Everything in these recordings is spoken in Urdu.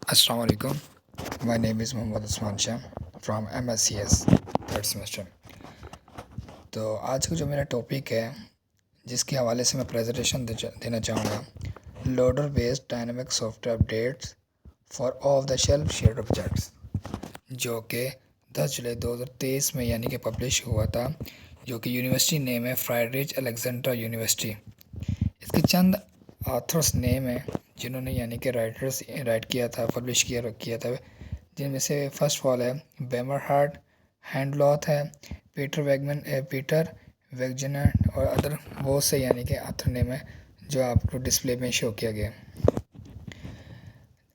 Assalamu alaikum. My name is Mohammad Usman Shah from MSCS third semester. تو آج کا جو میرا ٹاپک ہے جس کے حوالے سے میں پریزنٹیشن دینا چاہوں گا، loader based dynamic software updates for off the shelf share projects, جو کہ 10 جولائی 2023 میں یعنی کہ پبلش ہوا تھا، جو کہ یونیورسٹی نیم ہے فرائیڈریچ الیگزینڈرا یونیورسٹی۔ اس کے چند آتھرس نیم ہیں جنہوں نے یعنی کہ رائٹ کیا تھا، پبلش کیا تھا، جن میں سے فرسٹ آف آل ہے بیمر ہارٹ، ہینڈ لوتھ ہے، پیٹر ویگجنر اور ادر بہت سے یعنی کہ آتھر نیم ہے جو آپ کو ڈسپلے میں شو کیا گیا۔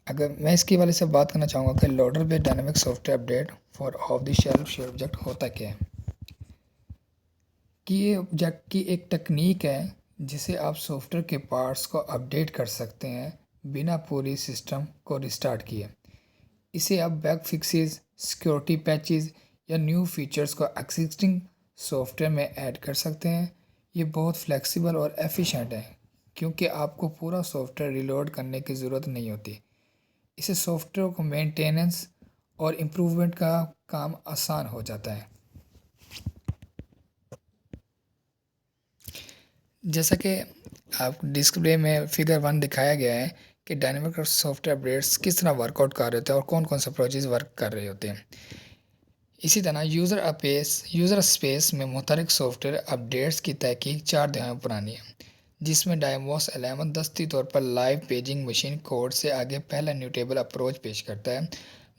اگر میں اس کے والے سے بات کرنا چاہوں گا کہ لوڈر based dynamic soft where update for of the shelf share object ہوتا کیا ہے، کہ یہ آبجیکٹ کی ایک ٹیکنیک ہے جسے آپ سافٹ ویئر کے پارٹس کو اپڈیٹ کر سکتے ہیں بنا پوری سسٹم کو ریسٹارٹ کیے۔ اسے آپ بیگ فکسز، سیکیورٹی پیچز یا نیو فیچرز کو ایگزسٹنگ سافٹ ویئر میں ایڈ کر سکتے ہیں۔ یہ بہت فلیکسیبل اور ایفیشینٹ ہے کیونکہ آپ کو پورا سافٹ ویئر ریلوڈ کرنے کی ضرورت نہیں ہوتی۔ اسے سافٹ ویئر کو مینٹیننس اور امپروومنٹ کا کام آسان ہو جاتا ہے۔ جیسا کہ آپ ڈسپلے میں فگر 1 دکھایا گیا ہے کہ ڈائنامک سافٹ ویئر اپڈیٹس کس طرح ورک آؤٹ کر رہے ہوتے ہیں اور کون کون سے اپروچز ورک کر رہے ہوتے ہیں۔ اسی طرح یوزر اسپیس میں متحرک سافٹ ویئر اپڈیٹس کی تحقیق 4 دہائیوں پرانی ہے، جس میں ڈائموس 11 دستی طور پر لائیو پیجنگ مشین کوڈ سے آگے پہلا نیوٹیبل اپروچ پیش کرتا ہے۔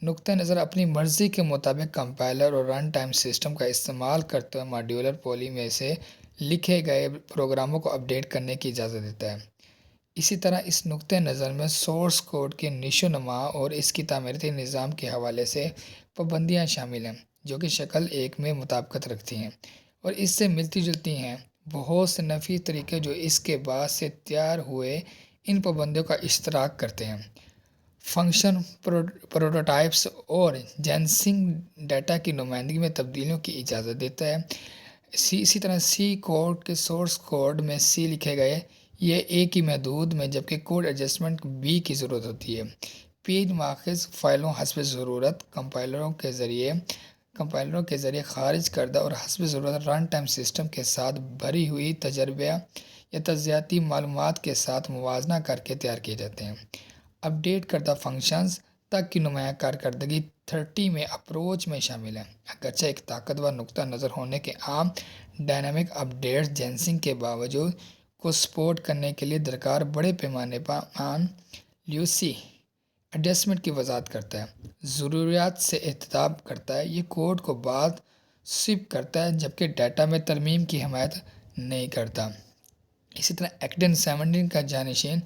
نقطہ نظر اپنی مرضی کے مطابق کمپائلر اور رن ٹائم سسٹم کا استعمال کرتے ہوئے ماڈیولر پولی میں سے لکھے گئے پروگراموں کو اپڈیٹ کرنے کی اجازت دیتا ہے۔ اسی طرح اس نقطہ نظر میں سورس کوڈ کے نشو و نما اور اس کی تعمیراتی نظام کے حوالے سے پابندیاں شامل ہیں جو کہ شکل 1 میں مطابقت رکھتی ہیں اور اس سے ملتی جلتی ہیں۔ بہت سے نفی طریقے جو اس کے بعد سے تیار ہوئے ان پابندیوں کا اشتراک کرتے ہیں۔ فنکشن پروٹوٹائپس اور جینسنگ ڈیٹا کی نمائندگی میں تبدیلیوں کی اجازت دیتا ہے۔ اسی طرح سی کوڈ کے سورس کوڈ میں سی لکھے گئے یہ اے کی محدود میں جبکہ کوڈ ایڈجسٹمنٹ بی کی ضرورت ہوتی ہے۔ پیج ماخذ فائلوں حسب ضرورت کمپائلروں کے ذریعے خارج کردہ اور حسب ضرورت رن ٹائم سسٹم کے ساتھ بھری ہوئی تجربہ یا تجزیاتی معلومات کے ساتھ موازنہ کر کے تیار کیے جاتے ہیں۔ اپڈیٹ کردہ فنکشنز تک کی نمایاں کارکردگی 30 میں اپروچ میں شامل ہے، اگرچہ ایک طاقتور نقطہ نظر ہونے کے عام ڈائنامک اپڈیٹس جینسنگ کے باوجود کو سپورٹ کرنے کے لیے درکار بڑے پیمانے پر لیوسی ایڈجسٹمنٹ کی وضاحت کرتا ہے، ضروریات سے احتساب کرتا ہے۔ یہ کوڈ کو بعد سویپ کرتا ہے جبکہ ڈیٹا میں ترمیم کی حمایت نہیں کرتا۔ اسی طرح ایکڈن 17 کا جانشین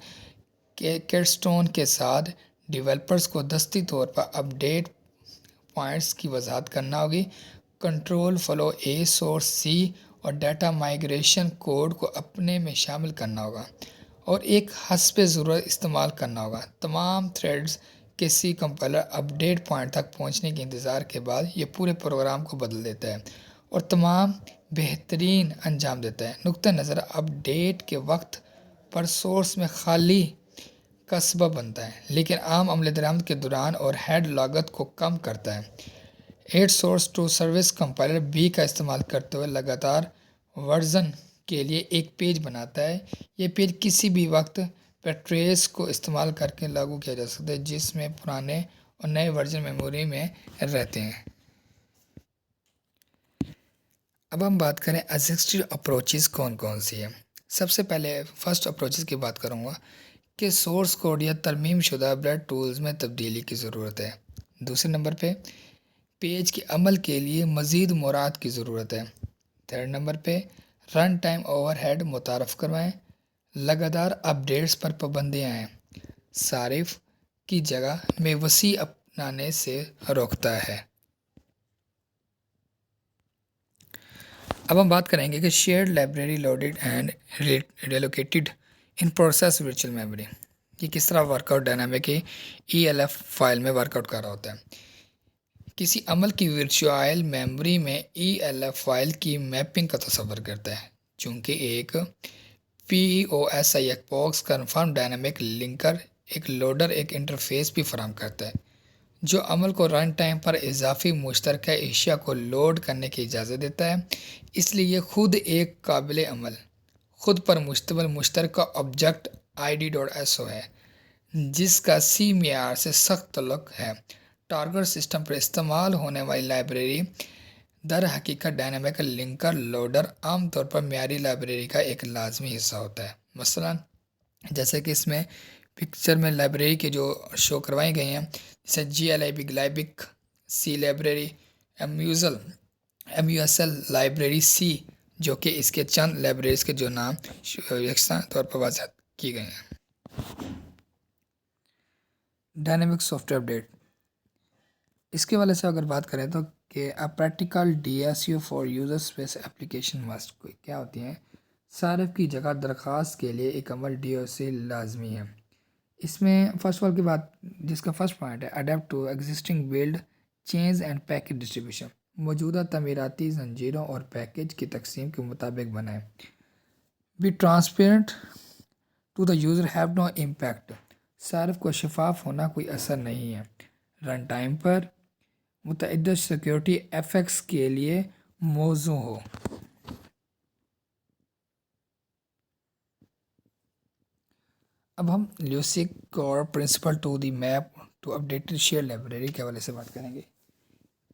کیٹسٹون کے ساتھ ڈیولپرز کو دستی طور پر اپڈیٹ پوائنٹس کی وضاحت کرنا ہوگی۔ کنٹرول فلو اے سورس سی اور ڈیٹا مائیگریشن کوڈ کو اپنے میں شامل کرنا ہوگا اور ایک حسب ضرورت استعمال کرنا ہوگا۔ تمام تھریڈز کے سی کمپائلر اپڈیٹ پوائنٹ تک پہنچنے کے انتظار کے بعد یہ پورے پروگرام کو بدل دیتا ہے اور تمام بہترین انجام دیتا ہے۔ نقطہ نظر اپڈیٹ کے وقت پر سورس میں خالی کا سبب بنتا ہے لیکن عام عمل درآمد کے دوران اور ہیڈ لاگت کو کم کرتا ہے۔ Add source to service compiler B کا استعمال کرتے ہوئے لگاتار ورژن کے لیے ایک پیج بناتا ہے۔ یہ پیج کسی بھی وقت پر ٹریس کو استعمال کر کے لاگو کیا جا سکتا ہے جس میں پرانے اور نئے ورژن میموری میں رہتے ہیں۔ اب ہم بات کریں ایگزسٹنگ اپروچز کون کون سی ہیں۔ سب سے پہلے فرسٹ اپروچز کی بات کروں گا کہ سورس کوڈ یا ترمیم شدہ بلیڈ ٹولز میں تبدیلی کی ضرورت ہے۔ دوسرے نمبر پہ پیج کے عمل کے لیے مزید مورات کی ضرورت ہے۔ تھرڈ نمبر پہ رن ٹائم اوور ہیڈ متعارف کروائیں۔ لگاتار اپڈیٹس پر پابندیاں ہیں۔ صارف کی جگہ میں وسیع اپنانے سے روکتا ہے۔ اب ہم بات کریں گے کہ shared library loaded and relocated in process virtual memory یہ کس طرح work out dynamic E L F file میں ورک آؤٹ کر رہا ہوتا ہے۔ کسی عمل کی ورچوئل میموری میں ای ایل ایف فائل کی میپنگ کا تصور کرتا ہے چونکہ ایک پی او ایس آئی ایک باکس کنفرم ڈائنامک لنکر ایک لوڈر ایک انٹرفیس بھی فراہم کرتا ہے جو عمل کو رن ٹائم پر اضافی مشترکہ اشیاء کو لوڈ کرنے کی اجازت دیتا ہے۔ اس لیے یہ خود ایک قابل عمل خود پر مشتمل مشترکہ آبجیکٹ id.so ہے جس کا سی معیار سے سخت تعلق ہے۔ ٹارگٹ سسٹم پر استعمال ہونے والی لائبریری در حقیقت ڈائنامک لنکر لوڈر عام طور پر معیاری لائبریری کا ایک لازمی حصہ ہوتا ہے۔ مثلا جیسے کہ اس میں پکچر میں لائبریری کے جو شو کروائی گئی ہیں جیسے GLIB گلائبک سی لائبریری MUSL لائبریری سی جو کہ اس کے چند لائبریریز کے جو نام یکساں طور پر واضح کی گئے ہیں۔ ڈائنامک سافٹ ویئر اپڈیٹ اس کے والے سے اگر بات کریں تو کہ practical DSU for user space application must کیا ہوتی ہیں؟ صارف کی جگہ درخواست کے لیے ایک عمل DSU لازمی ہے۔ اس میں فرسٹ وال کی بات جس کا فرسٹ پوائنٹ ہے adapt to existing build chains and package distribution, موجودہ تعمیراتی زنجیروں اور پیکج کی تقسیم کے مطابق بنائیں۔ Be transparent to the user have no impact, صارف کو شفاف ہونا کوئی اثر نہیں ہے۔ رن ٹائم پر متعدد سیکیورٹی ایفیکٹس کے لیے موزوں ہو۔ اب ہم Lucy core principle to the map to updated share library کے حوالے سے بات کریں گے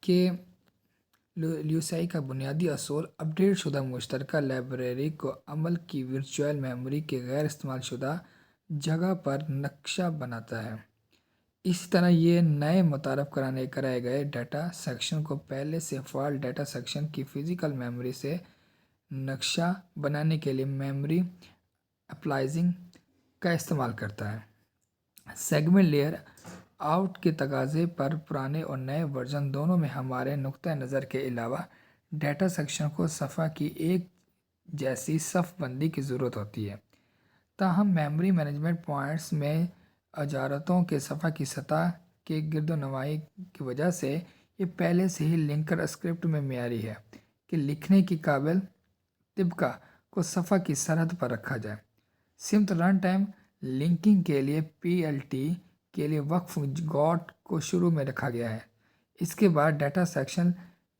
کہ لیوسائی کا بنیادی اصول اپڈیٹ شدہ مشترکہ لائبریری کو عمل کی ورچوئل میموری کے غیر استعمال شدہ جگہ پر نقشہ بناتا ہے۔ اسی طرح یہ نئے متعارف کرائے گئے ڈیٹا سیکشن کو پہلے سے فعال ڈیٹا سیکشن کی فزیکل میموری سے نقشہ بنانے کے لیے میموری اپلائزنگ کا استعمال کرتا ہے۔ سیگمنٹ لیئر آؤٹ کے تقاضے پر پرانے اور نئے ورژن دونوں میں ہمارے نقطہ نظر کے علاوہ ڈیٹا سیکشن کو صفحہ کی ایک جیسی صف بندی کی ضرورت ہوتی ہے۔ تاہم میموری مینجمنٹ پوائنٹس میں اجارتوں کے صفحہ کی سطح کے گرد و نوائی کی وجہ سے یہ پہلے سے ہی لنکر اسکرپٹ میں معیاری ہے کہ لکھنے کی قابل طبقہ کو صفحہ کی سرحد پر رکھا جائے۔ سمت رن ٹائم لنکنگ کے لیے PLT کے لیے وقف گاٹ کو شروع میں رکھا گیا ہے۔ اس کے بعد ڈیٹا سیکشن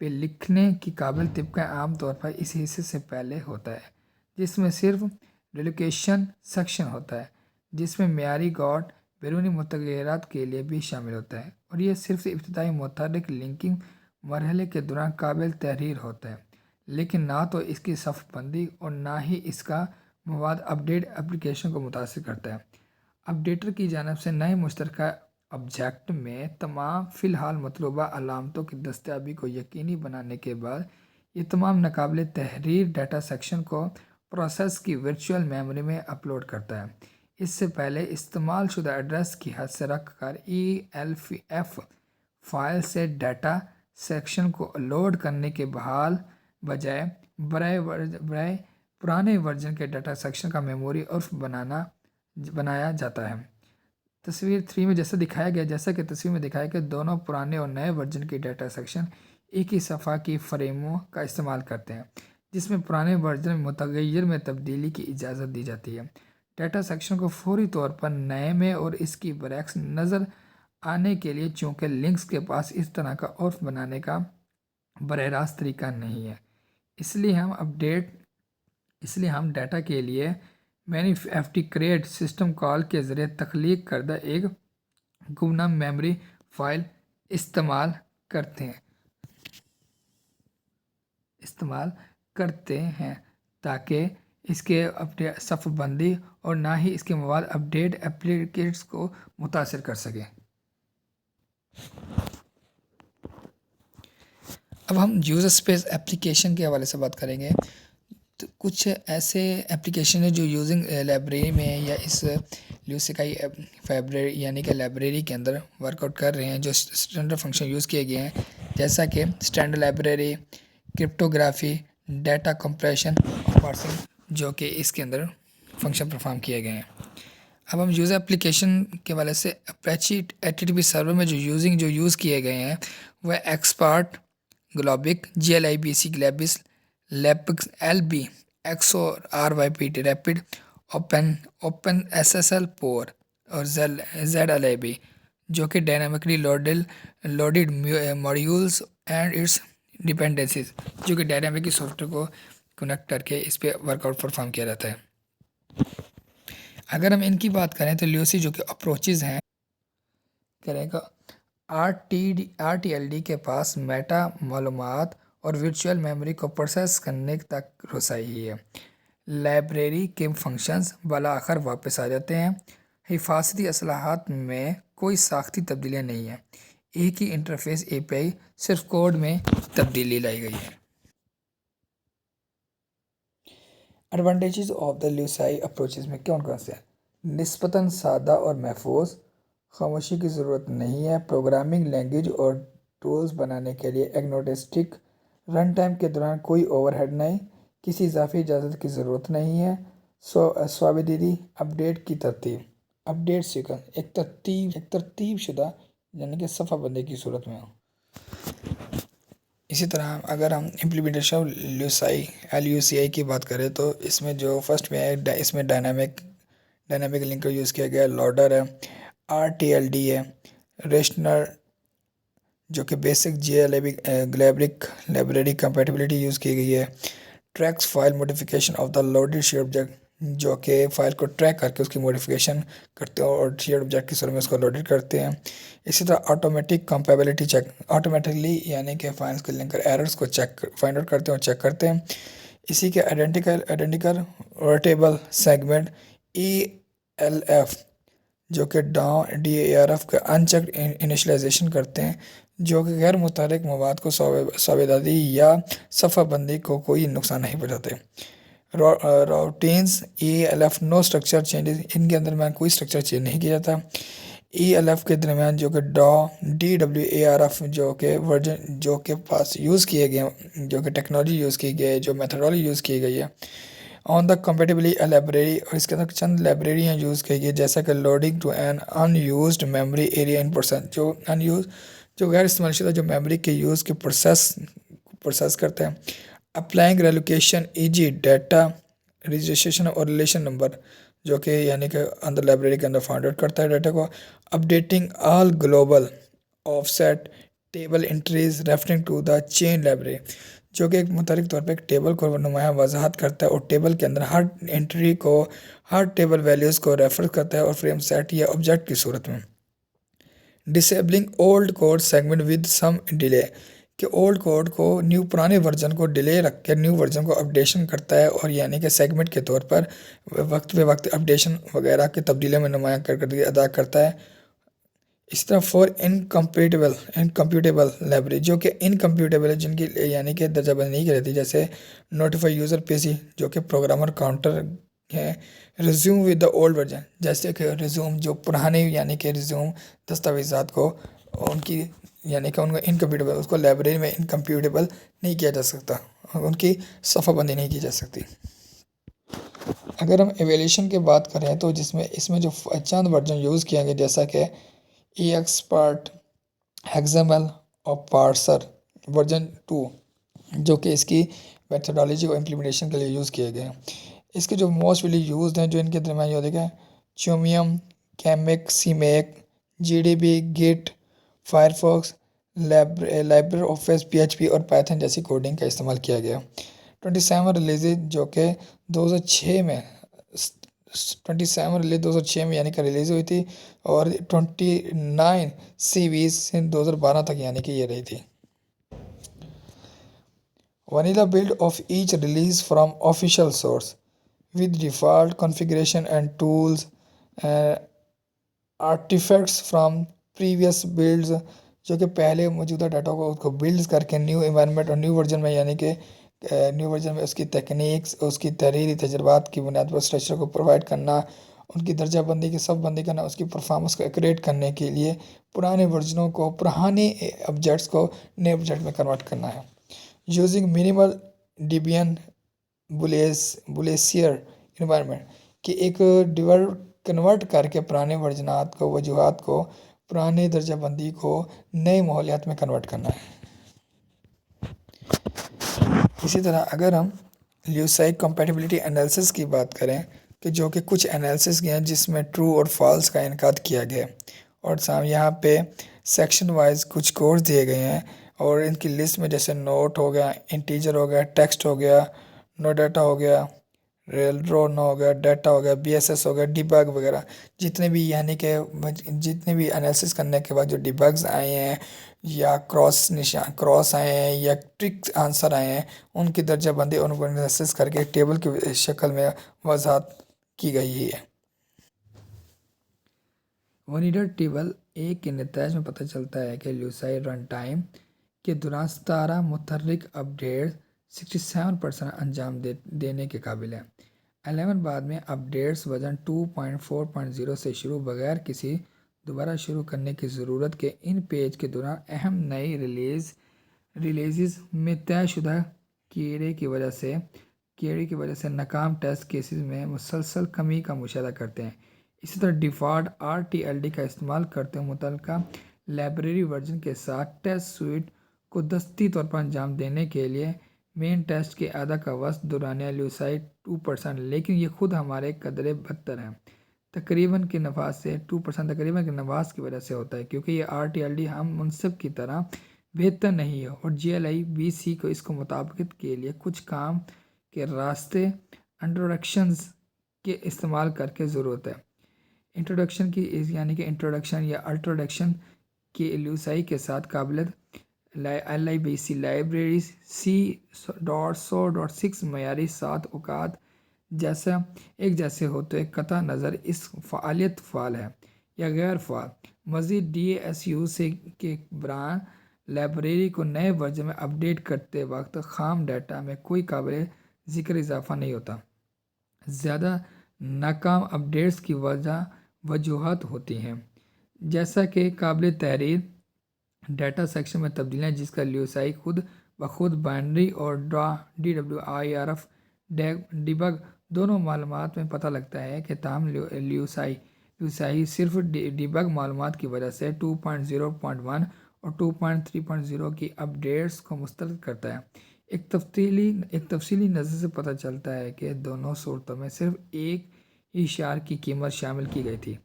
پہ لکھنے کی قابل طبقہ عام طور پر اس حصے سے پہلے ہوتا ہے جس میں صرف ریلوکیشن سیکشن ہوتا ہے جس میں معیاری گاٹ بیرونی متغیرات کے لیے بھی شامل ہوتا ہے، اور یہ صرف ابتدائی متحرک لنکنگ مرحلے کے دوران قابل تحریر ہوتا ہے، لیکن نہ تو اس کی صف بندی اور نہ ہی اس کا مواد اپڈیٹ اپلیکیشن کو متاثر کرتا ہے۔ اپڈیٹر کی جانب سے نئے مشترکہ آبجیکٹ میں تمام فی الحال مطلوبہ علامتوں کی دستیابی کو یقینی بنانے کے بعد یہ تمام ناقابل تحریر ڈیٹا سیکشن کو پروسیس کی ورچوئل میموری میں اپلوڈ کرتا ہے۔ اس سے پہلے استعمال شدہ ایڈریس کی حد سے رکھ کر ELF فائل سے ڈیٹا سیکشن کو لوڈ کرنے کے بجائے برائے پرانے ورژن کے ڈیٹا سیکشن کا میموری عرف بنایا جاتا ہے۔ تصویر 3 میں جیسا کہ تصویر میں دکھایا کہ دونوں پرانے اور نئے ورژن کے ڈیٹا سیکشن ایک ہی صفحہ کی فریموں کا استعمال کرتے ہیں جس میں پرانے ورژن میں متغیر میں تبدیلی کی اجازت دی جاتی ہے۔ ڈیٹا سیکشن کو فوری طور پر نئے میں اور اس کی برعکس نظر آنے کے لیے چونکہ لنکس کے پاس اس طرح کا عرف بنانے کا براہ راست طریقہ نہیں ہے، اس لیے ہم ڈیٹا کے لیے manifest create سسٹم کال کے ذریعے تخلیق کردہ ایک گمنام میموری فائل استعمال کرتے ہیں تاکہ اس کے صف بندی اور نہ ہی اس کے مواد اپڈیٹ ایپلیکیٹس کو متاثر کر سکے۔ اب ہم یوزر اسپیس ایپلیکیشن کے حوالے سے بات کریں گے۔ تو کچھ ایسے ایپلیکیشن ہیں جو یوزنگ لائبریری میں یا اس لیوسیکائی فیبریری یعنی کہ لائبریری کے اندر ورک آؤٹ کر رہے ہیں جو اسٹینڈرڈ فنکشن یوز کیے گئے ہیں، جیسا کہ standard library, cryptography, data compression اور پارسنگ، جو کہ اس کے اندر فنکشن پرفارم کیے گئے ہیں۔ اب ہم یوزر ایپلیکیشن کے والے سے اپیچی HTTP سرور میں جو یوز کیے گئے ہیں وہ ایکسپارٹ، گلوبک، GLIBC گلیبس، لیپکس LB، ایکسو RYP ریپڈ، اوپن SSL پور، اور زیڈ ایل اے بی جو کہ dynamically loaded modules and its dependencies جو کہ ڈائنامک سافٹ ویئر کو کنیکٹ کر کے اس پہ ورک آؤٹ پرفارم کیا جاتا ہے۔ اگر ہم ان کی بات کریں تو لیوسی جو کہ اپروچز ہیں کرے گا آر ٹی ایل ڈی کے پاس میٹا معلومات اور ورچوئل میموری کو پروسیس کرنے تک رسائی ہے۔ لائبریری کے فنکشنز بالآخر واپس آ جاتے ہیں۔ حفاظتی اصلاحات میں کوئی ساختی تبدیلیاں نہیں ہیں، ایک ہی انٹرفیس اے پی آئی، صرف کوڈ میں تبدیلی لائی گئی ہے۔ ایڈوانٹیجز آف دا لیوسائی اپروچز میں کون سے ہیں؟ نسبتاً سادہ اور محفوظ، خاموشی کی ضرورت نہیں ہے، پروگرامنگ لینگویج اور ٹولز بنانے کے لیے ایگنوسٹک، رن ٹائم کے دوران کوئی اوور ہیڈ نہیں، کسی اضافی اجازت کی ضرورت نہیں ہے، سوابدیدی اپڈیٹ کی ترتیب، اپڈیٹ سیکوینس ایک ترتیب شدہ یعنی کہ صفحہ بندی کی صورت میں ہو۔ اسی طرح اگر ہم امپلیمنٹیشن آف LUCI کی بات کریں تو اس میں جو فرسٹ میں ہے اس میں ڈائنامک لنکر یوز کیا گیا ہے، لوڈر ہے، RTLD ہے، ریشنر جو کہ بیسک لائبریری کمپیٹیبلٹی یوز کی گئی ہے، tracks file modification of the loaded share object جو کہ فائل کو ٹریک کر کے اس کی موڈیفیکیشن کرتے ہیں اور شیئر آبجیکٹ کی صورت میں اس کو لوڈیڈ کرتے ہیں۔ اسی طرح آٹومیٹک کمپیبلٹی چیک، آٹومیٹکلی یعنی کہ فائلس کے لنکر ایررز کو فائنڈ آؤٹ کرتے ہیں اور چیک کرتے ہیں۔ اسی کے آئیڈینٹیکل روٹیبل سیگمنٹ ELF جو کہ DARF کا انچیکڈ انیشلائزیشن کرتے ہیں جو کہ غیر متحرک مواد کو سوابدیدی یا صفحہ بندی کو کوئی نقصان نہیں پہنچاتے۔ راؤٹینز ELF نو اسٹرکچر چینجز، ان کے اندر میں کوئی اسٹرکچر چینج نہیں کیا جاتا۔ ELF کے درمیان جو کہ DWARF جو کہ پاس یوز کیے گئے جو کہ ٹیکنالوجی یوز کی گئی ہے، جو میتھڈالوجی یوز کی گئی ہے آن دا کمپیٹیبلی لائبریری، اور اس کے اندر چند لائبریریاں یوز کی گئی جیسا کہ loading to an unused memory area in process, جو غیر استعمال شدہ جو میموری کے یوز کے پروسیس کرتے ہیں۔ اپلائنگ ریلوکیشن ڈیٹا رجسٹریشن اور ریلیشن نمبر جو کہ یعنی کہ اندر لائبریری کے اندر فائنڈ آؤٹ کرتا ہے ڈیٹا کو۔ Updating all global offset table entries referring to the chain library جو کہ ایک متحرک طور پہ ایک ٹیبل کو نمایاں وضاحت کرتا ہے اور ٹیبل کے اندر ہر انٹری کو، ہر ٹیبل ویلیوز کو ریفر کرتا ہے اور فریم سیٹ یا آبجیکٹ کی صورت میں۔ Disabling old code segment with some delay کہ اولڈ کوڈ کو پرانے ورژن کو ڈیلے رکھ کے نیو ورژن کو اپڈیشن کرتا ہے اور یعنی کہ سیگمنٹ کے طور پر وقت بے وقت اپڈیشن وغیرہ کی تبدیلیوں میں نمایاں کردگی ادا کرتا ہے۔ اس طرح فور انکمپیوٹیبل لائبریری جو کہ انکمپیوٹیبل ہے، جن کی یعنی کہ درجہ بندی نہیں کی رہتی، جیسے نوٹیفائی یوزر PC جو کہ پروگرامر کاؤنٹر ہے، resume with the old version جیسے کہ ریزیوم جو پرانے یعنی کہ ریزیوم دستاویزات کو ان کی یعنی کہ ان کو انکمپیوٹیبل، اس کو لائبریری میں انکمپیوٹیبل نہیں کیا جا سکتا، ان کی صفحہ بندی نہیں کی جا سکتی۔ اگر ہم ایویلیوشن کی بات کریں تو اس میں جو چند ورژن یوز کیا گیا جیسا کہ EXPART XML اور پارسر ورژن 2 جو کہ اس کی میتھڈالوجی کو امپلیمنٹیشن کے لیے یوز کیے گئے ہیں۔ اس کے جو موسٹ ویلی یوزڈ ہیں جو ان کے درمیان یہ دیکھیں چومیوم، کیمک، CMake، GDB، گٹ، فائرفاکس، لائبر آفس، PHP اور پائتھن جیسی کوڈنگ کا استعمال کیا گیا۔ 27 ریلیز جو کہ 2006 میں 2006 یعنی کہ ریلیز ہوئی تھی اور 29 CVs 2012 تک یعنی کہ یہ رہی تھی۔ Vanilla build of each release from official source with default configuration and tools artifacts from previous builds جو کہ پہلے موجودہ ڈاٹا کو بلڈز کر کے نیو انوائرمنٹ اور نیو ورژن میں یعنی کہ نیو ورژن میں اس کی تکنیکس، اس کی تحریری تجربات کی بنیاد پر اسٹرکچر کو پرووائڈ کرنا، ان کی درجہ بندی کی صف بندی کرنا، اس کی پرفارمنس کو ایکوریٹ کرنے کے لیے پرانے ورژنوں کو، پرانے آبجیکٹس کو نئے آبجیکٹ میں کنورٹ کرنا ہے۔ یوزنگ منیمل ڈیبین بولیسیئر انوائرمنٹ کہ ایک کنورٹ کر کے پرانے ورژنات کو، وجوہات کو، پرانے درجہ بندی کو نئے ماحولیات میں کنورٹ کرنا ہے۔ اسی طرح اگر ہم لیوسائی کمپیٹیبلٹی انالیسس کی بات کریں کہ جو کہ کچھ انالیسس کیے ہیں جس میں ٹرو اور فالس کا انعقاد کیا گیا ہے، اور یہاں پہ سیکشن وائز کچھ کورس دیے گئے ہیں، اور ان کی لسٹ میں جیسے نوٹ ہو گیا، انٹیجر ہو گیا، ٹیکسٹ ہو گیا، نو ڈیٹا ہو گیا، ریل رو نو ہو گیا، ڈیٹا ہو گیا، بی ایس ایس ہو گیا، ڈیبگ وغیرہ، جتنے بھی یعنی کہ جتنے بھی انالیسس کرنے کے بعد جو ڈیبگز آئے ہیں یا کراس آئے ہیں یا ٹرک آنسر آئے ہیں، ان کی درجہ بندی ان کو انالیسس کر کے ٹیبل کی شکل میں وضاحت کی گئی ہے۔ ونیڈر ٹیبل ایک کے نتائج میں پتہ چلتا ہے کہ لیوسائی رن ٹائم کے دوران 17 متحرک اپڈیٹ 67% انجام دینے کے قابل ہے۔ 11 بعد میں اپڈیٹس ورژن 2.4.0 سے شروع بغیر کسی دوبارہ شروع کرنے کی ضرورت کے ان پیج کے دوران اہم نئی ریلیزز میں طے شدہ کیڑے کی وجہ سے ناکام ٹیسٹ کیسز میں مسلسل کمی کا مشاہدہ کرتے ہیں۔ اسی طرح ڈیفالٹ RTLD کا استعمال کرتے ہوئے متعلقہ لائبریری ورژن کے ساتھ ٹیسٹ سوٹ کو دستی طور پر انجام دینے کے لیے مین ٹیسٹ کے اعداد کا وسط دورانیہ لیوسائی 2%، لیکن یہ خود ہمارے قدرے بدتر ہے تقریباً کے نفاذ سے 2% تقریباً کے نفاذ کی وجہ سے ہوتا ہے، کیونکہ یہ RTLD ہم منصب کی طرح بہتر نہیں ہے، اور GLI-BC کو اس کو مطابقت کے لیے کچھ کام کے راستے انٹروڈکشنز کے استعمال کر کے ضرورت ہے۔ انٹروڈکشن کی یعنی کہ انٹروڈکشن یا الٹروڈکشن کی لیوسائی کے ساتھ قابلیت LIBC لائبریری C.100.6 معیاری 7 اوقات ایک جیسے ہوتے قطع نظر اس فعالیت فعال ہے یا غیر فعال۔ مزید DASU سے کے بران لائبریری کو نئے ورژن میں اپڈیٹ کرتے وقت خام ڈیٹا میں کوئی قابل ذکر اضافہ نہیں ہوتا۔ زیادہ ناکام اپڈیٹس کی وجوہات ہوتی ہیں، جیسا کہ قابل تحریر ڈیٹا سیکشن میں تبدیلیاں جس کا لیوسائی خود بخود بائنری اور DWIRF ڈیبگ دونوں معلومات میں پتہ لگتا ہے کہ تاہم لیوسائی صرف ڈیبگ معلومات کی وجہ سے 2.0.1 اور 2.3.0 کی اپڈیٹس کو مسترد کرتا ہے۔ ایک تفصیلی نظر سے پتہ چلتا ہے کہ دونوں صورتوں میں صرف ایک ہی شعار کی قیمت شامل کی گئی تھی۔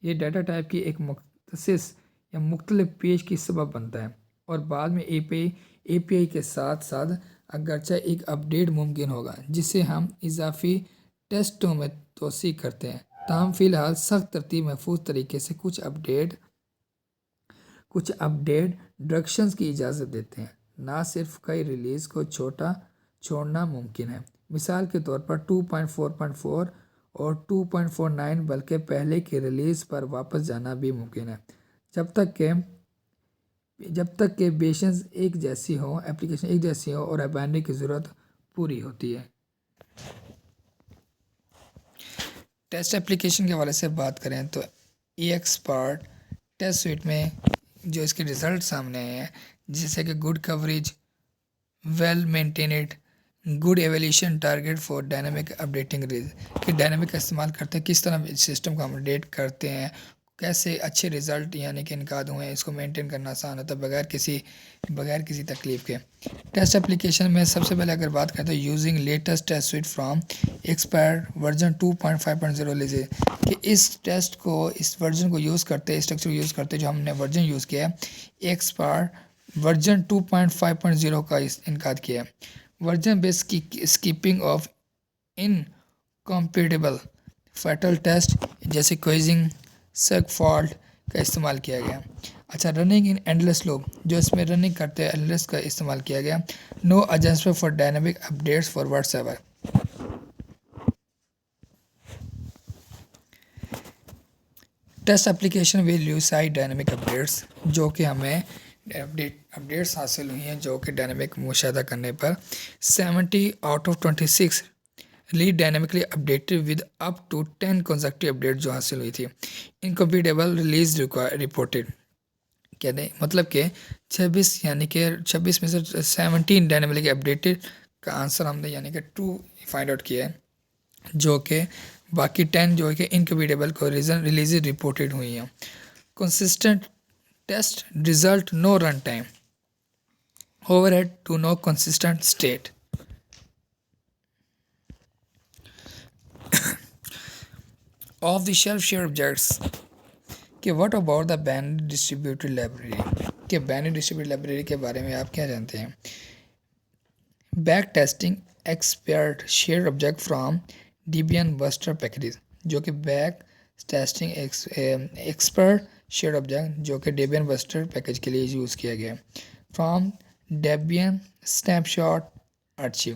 یہ ڈیٹا ٹائپ کی ایک مختص یا مختلف پیج کی سبب بنتا ہے، اور بعد میں API کے ساتھ ساتھ اگرچہ ایک اپڈیٹ ممکن ہوگا جسے ہم اضافی ٹیسٹوں میں توسیع کرتے ہیں، تاہم فی الحال سخت ترتیب محفوظ طریقے سے کچھ اپڈیٹ ڈائریکشنز کی اجازت دیتے ہیں۔ نہ صرف کئی ریلیز کو چھوڑنا ممکن ہے، مثال کے طور پر 2.4.4 اور 2.49، بلکہ پہلے کی ریلیز پر واپس جانا بھی ممکن ہے جب تک کہ بیشنز ایک جیسی ہوں، ایپلیکیشن ایک جیسی ہو اور بائنری کی ضرورت پوری ہوتی ہے۔ ٹیسٹ اپلیکیشن کے حوالے سے بات کریں تو EXPART ٹیسٹ سوٹ میں جو اس کے ریزلٹ سامنے آئے ہیں، جیسے کہ good coverage, well maintained, good evolution, target for dynamic updating کہ ڈائنامک کا استعمال کرتے ہیں، کس طرح سسٹم کو ہم اپڈیٹ کرتے ہیں، کیسے اچھے ریزلٹ یعنی کہ انعقاد ہوئے ہیں، اس کو مینٹین کرنا آسان ہوتا ہے بغیر کسی تکلیف کے۔ ٹیسٹ اپلیکیشن میں سب سے پہلے اگر بات کریں تو using latest test suite from EXPART version 2.5.0 لیجیے کہ اس ورژن کو یوز کرتے، اسٹرکچر یوز کرتے جو ہم نے ورژن یوز کیا ہے EXPART ورژن 2.5.0 کا انعقاد کیا ہے۔ Version base skipping of incompatible fatal test جیسے کوئزنگ سیگ فالٹ کا استعمال کیا گیا۔ اچھا، رننگ ان اینڈلیس لوپ جو اس میں رننگ کرتے ہیں اینڈلیس کا استعمال کیا گیا۔ No adjustment for dynamic updates for whatsoever. Test application with Lucy dynamic updates جو کہ ہمیں اپڈیٹس حاصل ہوئی ہیں جو کہ ڈائنامک مشاہدہ کرنے پر 70 out of 26 led dynamically updated with up to 10 consecutive update جو حاصل ہوئی تھی۔ انکمپیٹیبل ریلیز رپورٹڈ کہتے ہیں مطلب کہ 26 میں سے 17 ڈائنامکلی اپڈیٹڈ کا آنسر ہم نے یعنی کہ 2 فائنڈ آؤٹ کیا ہے، جو کہ باقی 10 جو ہے کہ انکمپیٹیبل کو ریلیز رپورٹڈ ہوئی ہیں۔ Consistent test result no run time overhead to no consistent state. Off the shelf share objects کہ what about the band distributed library کہ بینڈ ڈسٹریبیوٹیڈ لائبریری کے بارے میں آپ کیا جانتے ہیں؟ Back testing expert share object from Debian buster packages جو کہ back testing expert share object جو کہ ڈیبین بسٹر پیکیج کے لیے یوز کیا گیا فرام ڈیبین اسنیپ شاٹ آرچیو.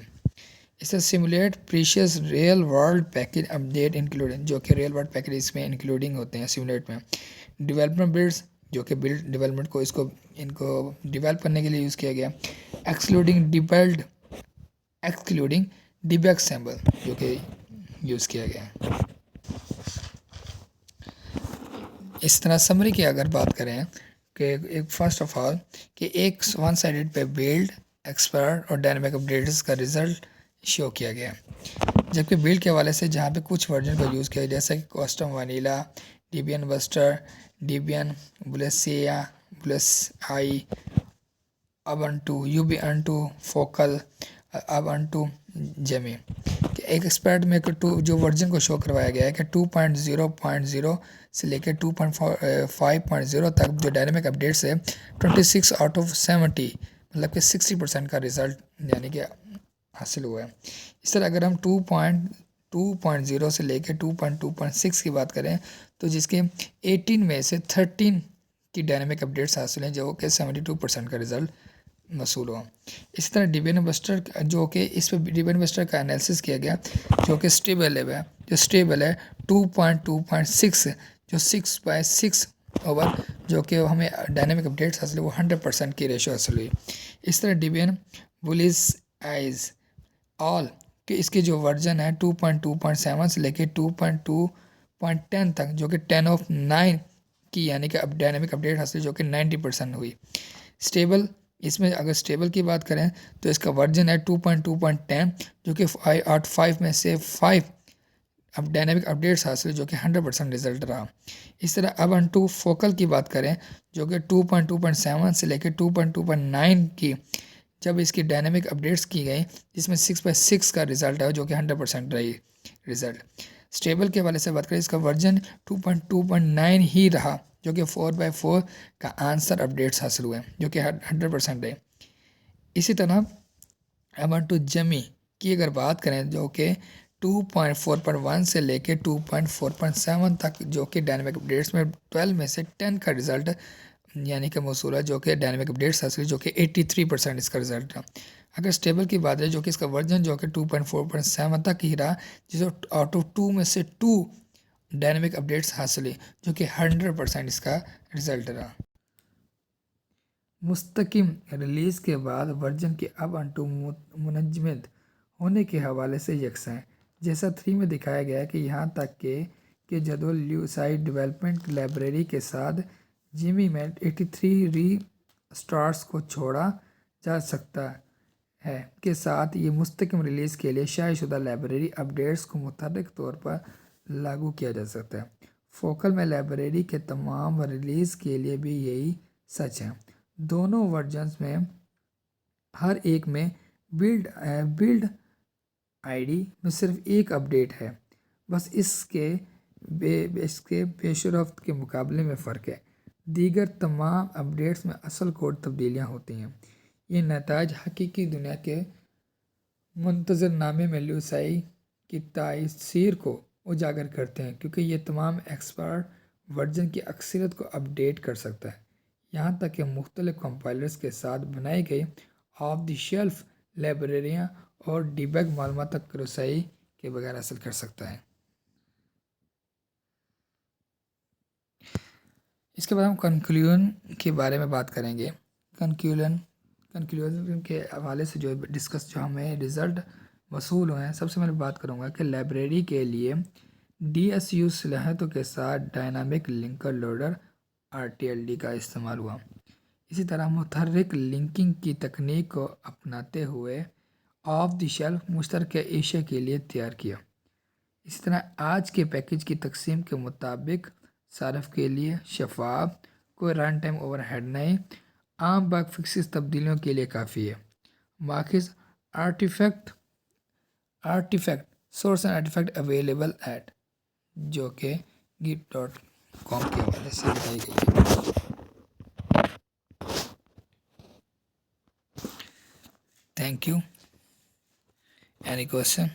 اس سے simulate precious real world package update including جو کہ ریئل ورلڈ پیکیج اس میں انکلوڈنگ ہوتے ہیں سیمولیٹ میں. ڈیولپمنٹ بلڈس جو کہ بلڈ ڈیولپمنٹ کو ان کو ڈیولپ کرنے کے لیے یوز کیا گیا. ایکسکلوڈنگ ڈیبگ سیمبل جو کہ یوز کیا گیا. اس طرح سمری کی اگر بات کریں کہ ایک فرسٹ آف آل کہ ایک ون سائڈڈ پہ بلڈ ایکسپرٹ اور ڈائنامک اپڈیٹس کا رزلٹ شو کیا گیا جبکہ بلڈ کے حوالے سے جہاں پہ کچھ ورژن کو یوز کیا گیا جیسا کہ کسٹم وانیلا ڈیبین بسٹر ڈیبین بلیسیا بلیس آئی ابنٹو یوبینٹو فوکل ابنٹو جیمی. ایک ایکسپرٹ میں جو ورژن کو شو کروایا گیا ہے کہ 2.0.0 سے لے کے 2.5.0 تک جو ڈائنامک اپڈیٹس ہے 26 آؤٹ آف 70 مطلب کہ 60% کا رزلٹ یعنی کہ حاصل ہوا ہے. اس طرح اگر ہم 2.2.0 سے لے کے 2.2.6 کی بات کریں تو جس کے 18 میں سے 13 کی ڈائنامک اپڈیٹس حاصل ہیں جو کہ 72% کا رزلٹ موصول ہوا. اسی طرح ڈیبین بسٹر جو کہ اس پہ ڈیبین بسٹر کا انالیسس کیا گیا جو کہ اسٹیبل ہے جو اسٹیبل ہے 2.2.6 جو 6/6 اوور جو کہ ہمیں ڈائنامک اپڈیٹس حاصل وہ 100% کی ریشو حاصل ہوئی. اس طرح ڈیبین بولیز آئیز آل کہ اس کی جو ورژن ہے 2.2.7 سے لے کے 2.2.10 تک جو کہ 10/9 کی یعنی کہ اب ڈائنامک اپڈیٹ حاصل جو کہ 90% ہوئی. اسٹیبل اس میں اگر اسٹیبل کی بات کریں تو اس کا ورژن ہے 2.2.10 جو کہ 5/5 میں سے 5 اب ڈائنامک اپڈیٹس حاصل جو کہ 100% رزلٹ رہا. اس طرح ابنٹو فوکل کی بات کریں جو کہ 2.2.7 سے لے کے 2.2.9 کی جب اس کی ڈائنامک اپڈیٹس کی گئی جس میں 6/6 کا رزلٹ ہے جو کہ 100% رہی رزلٹ. اسٹیبل کے حوالے سے بات کریں اس کا ورژن 2.2.9 ہی رہا جو کہ 4/4 کا آنسر اپڈیٹس حاصل ہوئے جو کہ 100% رہے. اسی طرح ابنٹو جیمی کی اگر بات کریں جو کہ 2.4.1 سے لے کے 2.4.7 تک جو کہ ڈائنامک اپڈیٹس میں 12 میں سے 10 کا رزلٹ یعنی کہ موصول ہے جو کہ ڈائنامک اپڈیٹس حاصل جو کہ 83% اس کا رزلٹ رہا. اگر اسٹیبل کی بات ہے جو کہ اس کا ورژن جو کہ 2.4.7 تک ہی رہا جس آؤٹ آف 2 میں سے 2 ڈائنامک اپڈیٹس حاصل ہوئی جو کہ 100% اس کا رزلٹ رہا. مستقیم ریلیز کے بعد ورژن کے اب انٹو منجمد ہونے کے حوالے سے یکساں ہے جیسا 3 میں دکھایا گیا ہے کہ یہاں تک کہ جدول لیوسائڈ ڈیولپمنٹ لائبریری کے ساتھ جیمی میں 83 ری اسٹارٹس کو چھوڑا جا سکتا ہے کے ساتھ یہ مستقیم ریلیز کے لیے شائع شدہ لائبریری اپڈیٹس کو متحرک طور پر لاگو کیا جا سکتا ہے. فوکل میں لائبریری کے تمام ریلیز کے لیے بھی یہی سچ ہے. دونوں ورژنز میں ہر ایک میں بلڈ آئی ڈی میں صرف ایک اپڈیٹ ہے بس اس کے پیش رفت کے مقابلے میں فرق ہے. دیگر تمام اپڈیٹس میں اصل کوڈ تبدیلیاں ہوتی ہیں. یہ نتائج حقیقی دنیا کے منتظر نامے میں لیوسائی کی تاثیر کو اجاگر کرتے ہیں کیونکہ یہ تمام ایکسپرٹ ورژن کی اکثریت کو اپڈیٹ کر سکتا ہے یہاں تک کہ مختلف کمپائلرز کے ساتھ بنائی گئی آف دی شیلف لائبریریاں اور ڈیبگ معلومات تک رسائی کے بغیر حاصل کر سکتا ہے. اس کے بعد ہم کنکلیوژن کے بارے میں بات کریں گے. کنکلیوژن کے حوالے سے جو ہمیں رزلٹ وصول ہوئے ہیں سب سے میں بات کروں گا کہ لائبریری کے لیے DSU صلاحیتوں کے ساتھ ڈائنامک لنکر لوڈر RTLD کا استعمال ہوا. اسی طرح متحرک لنکنگ کی تکنیک کو اپناتے ہوئے آف دی شیلف مشترکہ ایشیا کے لیے تیار کیا. اسی طرح آج کے پیکج کی تقسیم کے مطابق صارف کے لیے شفاف کوئی رن ٹائم اوور ہیڈ نہیں عام بگ فکسز تبدیلیوں کے لیے کافی ہے. ماخذ artifact source and artifact available at جو کہ git.com کے حوالے سے بتائی گئی ہے. Thank you. Any question?